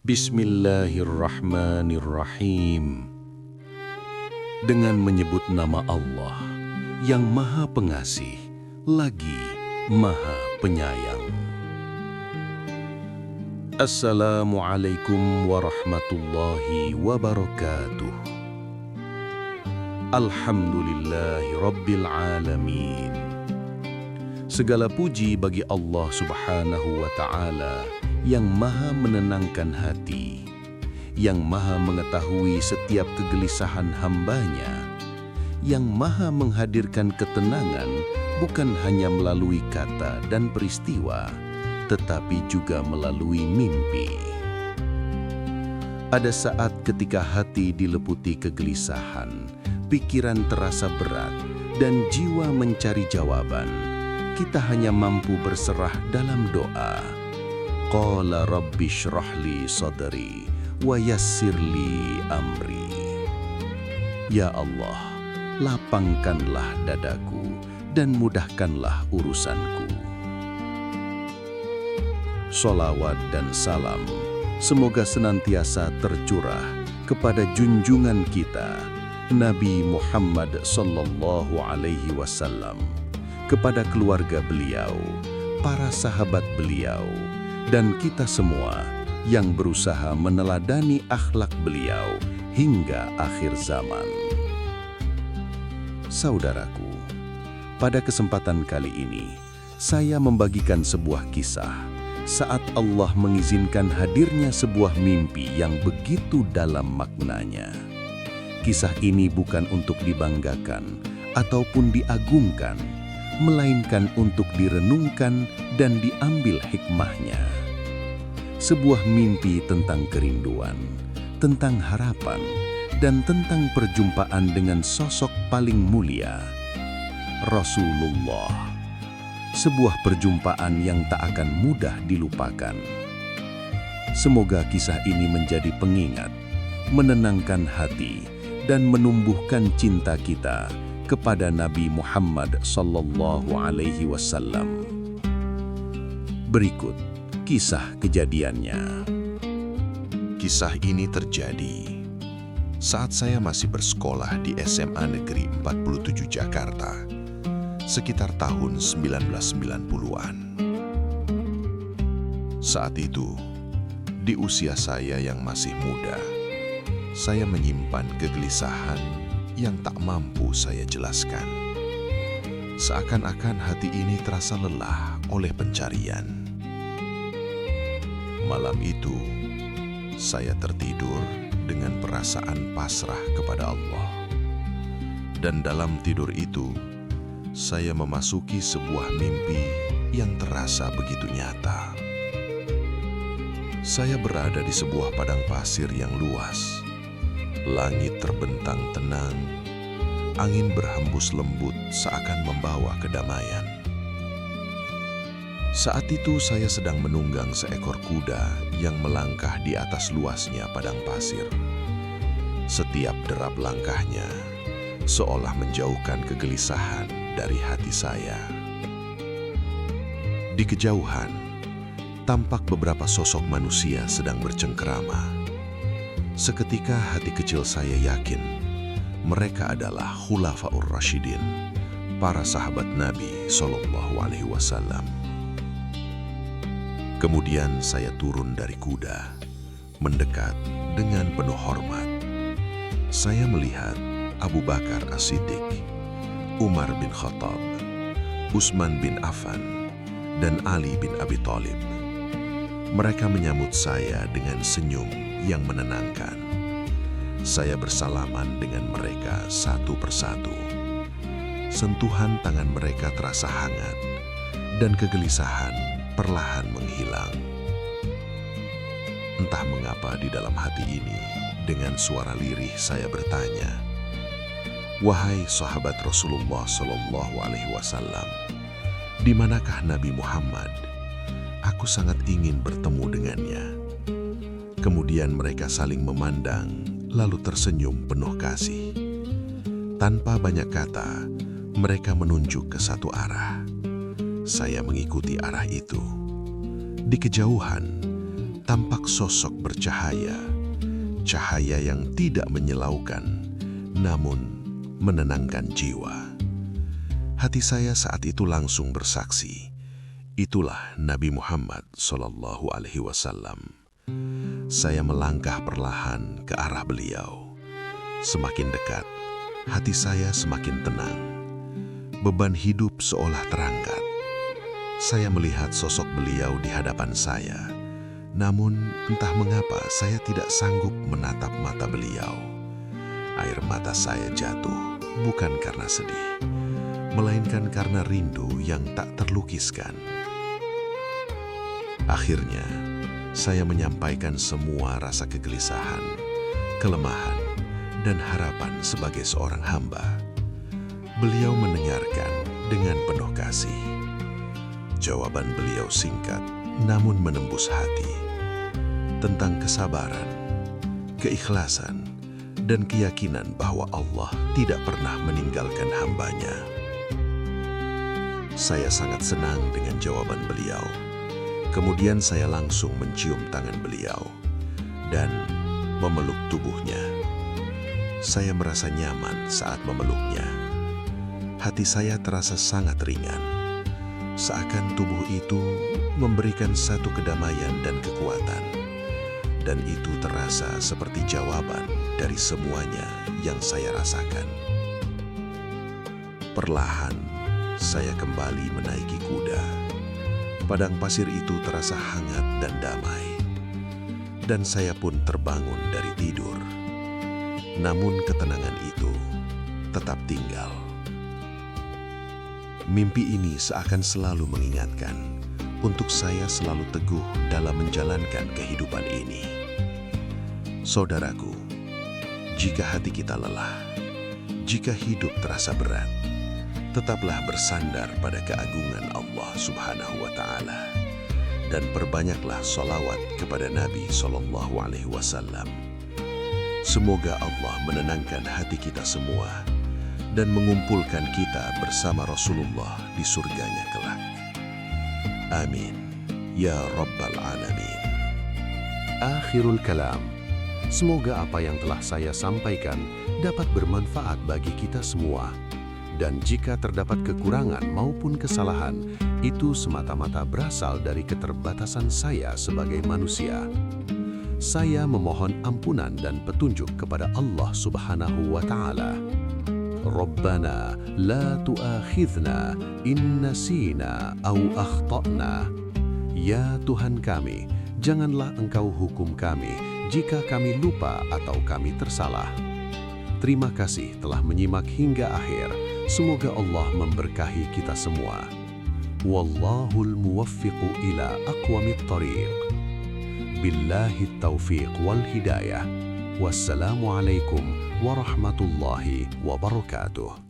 Bismillahirrahmanirrahim. Dengan menyebut nama Allah yang Maha Pengasih lagi Maha Penyayang. Assalamualaikum warahmatullahi wabarakatuh. Alhamdulillahi rabbil alamin. Segala puji bagi Allah Subhanahu wa ta'ala yang maha menenangkan hati, yang maha mengetahui setiap kegelisahan hambanya, yang maha menghadirkan ketenangan bukan hanya melalui kata dan peristiwa, tetapi juga melalui mimpi. Ada saat ketika hati dileputi kegelisahan, pikiran terasa berat, dan jiwa mencari jawaban, kita hanya mampu berserah dalam doa. Qala rabbi shrah li sadri wa yassir li amri. Ya Allah, lapangkanlah dadaku dan mudahkanlah urusanku. Sholawat dan salam semoga senantiasa tercurah kepada junjungan kita Nabi Muhammad sallallahu alaihi wasallam, kepada keluarga beliau, para sahabat beliau, dan kita semua yang berusaha meneladani akhlak beliau hingga akhir zaman. Saudaraku, pada kesempatan kali ini, saya membagikan sebuah kisah saat Allah mengizinkan hadirnya sebuah mimpi yang begitu dalam maknanya. Kisah ini bukan untuk dibanggakan ataupun diagungkan, melainkan untuk direnungkan dan diambil hikmahnya. Sebuah mimpi tentang kerinduan, tentang harapan, dan tentang perjumpaan dengan sosok paling mulia, Rasulullah. Sebuah perjumpaan yang tak akan mudah dilupakan. Semoga kisah ini menjadi pengingat, menenangkan hati, dan menumbuhkan cinta kita kepada Nabi Muhammad sallallahu alaihi wasallam. Berikut kisah kejadiannya. Kisah ini terjadi saat saya masih bersekolah di SMA Negeri 47 Jakarta, sekitar tahun 1990-an. Saat itu, di usia saya yang masih muda, saya menyimpan kegelisahan yang tak mampu saya jelaskan. Seakan-akan hati ini terasa lelah oleh pencarian. Malam itu, saya tertidur dengan perasaan pasrah kepada Allah. Dan dalam tidur itu, saya memasuki sebuah mimpi yang terasa begitu nyata. Saya berada di sebuah padang pasir yang luas. Langit terbentang tenang, angin berhembus lembut seakan membawa kedamaian. Saat itu saya sedang menunggang seekor kuda yang melangkah di atas luasnya padang pasir. Setiap derap langkahnya seolah menjauhkan kegelisahan dari hati saya. Di kejauhan, tampak beberapa sosok manusia sedang bercengkerama. Seketika hati kecil saya yakin mereka adalah Khulafaur Rasyidin, para sahabat Nabi sallallahu alaihi wasallam. Kemudian saya turun dari kuda, mendekat dengan penuh hormat. Saya melihat Abu Bakar As-Siddiq, Umar bin Khattab, Utsman bin Affan, dan Ali bin Abi Thalib. Mereka menyambut saya dengan senyum yang menenangkan. Saya bersalaman dengan mereka satu persatu. Sentuhan tangan mereka terasa hangat, dan kegelisahan perlahan menghilang. Entah mengapa di dalam hati ini, dengan suara lirih saya bertanya, "Wahai sahabat Rasulullah sallallahu alaihi wasallam, di manakah Nabi Muhammad? Aku sangat ingin bertemu dengannya." Kemudian mereka saling memandang, lalu tersenyum penuh kasih. Tanpa banyak kata, mereka menunjuk ke satu arah. Saya mengikuti arah itu. Di kejauhan, tampak sosok bercahaya, cahaya yang tidak menyilaukan, namun menenangkan jiwa. Hati saya saat itu langsung bersaksi, itulah Nabi Muhammad SAW. Saya melangkah perlahan ke arah beliau. Semakin dekat, hati saya semakin tenang. Beban hidup seolah terangkat. Saya melihat sosok beliau di hadapan saya. Namun entah mengapa saya tidak sanggup menatap mata beliau. Air mata saya jatuh bukan karena sedih, melainkan karena rindu yang tak terlukiskan. Akhirnya, saya menyampaikan semua rasa kegelisahan, kelemahan, dan harapan sebagai seorang hamba. Beliau mendengarkan dengan penuh kasih. Jawaban beliau singkat, namun menembus hati. Tentang kesabaran, keikhlasan, dan keyakinan bahwa Allah tidak pernah meninggalkan hambanya. Saya sangat senang dengan jawaban beliau. Kemudian saya langsung mencium tangan beliau dan memeluk tubuhnya. Saya merasa nyaman saat memeluknya. Hati saya terasa sangat ringan. Seakan tubuh itu memberikan satu kedamaian dan kekuatan. Dan itu terasa seperti jawaban dari semuanya yang saya rasakan. Perlahan, saya kembali menaiki kuda. Padang pasir itu terasa hangat dan damai. Dan saya pun terbangun dari tidur. Namun ketenangan itu tetap tinggal. Mimpi ini seakan selalu mengingatkan untuk saya selalu teguh dalam menjalankan kehidupan ini. Saudaraku, jika hati kita lelah, jika hidup terasa berat, tetaplah bersandar pada keagungan Allah Subhanahu wa Ta'ala dan perbanyaklah sholawat kepada Nabi SAW. Semoga Allah menenangkan hati kita semua dan mengumpulkan kita bersama Rasulullah di surganya kelak. Amin. Ya Rabbal Alamin. Akhirul kalam. Semoga apa yang telah saya sampaikan dapat bermanfaat bagi kita semua. Dan jika terdapat kekurangan maupun kesalahan, itu semata-mata berasal dari keterbatasan saya sebagai manusia. Saya memohon ampunan dan petunjuk kepada Allah Subhanahu wa Ta'ala. Rabbana la tu'akhidhna in nasina aw akhta'na. Ya Tuhan kami, janganlah Engkau hukum kami jika kami lupa atau kami tersalah. Terima kasih telah menyimak hingga akhir. Semoga Allah memberkahi kita semua. Wallahul muwaffiqu ila aqwamit thariq. Billahi taufiq wal hidayah. Wassalamualaikum warahmatullahi wabarakatuh.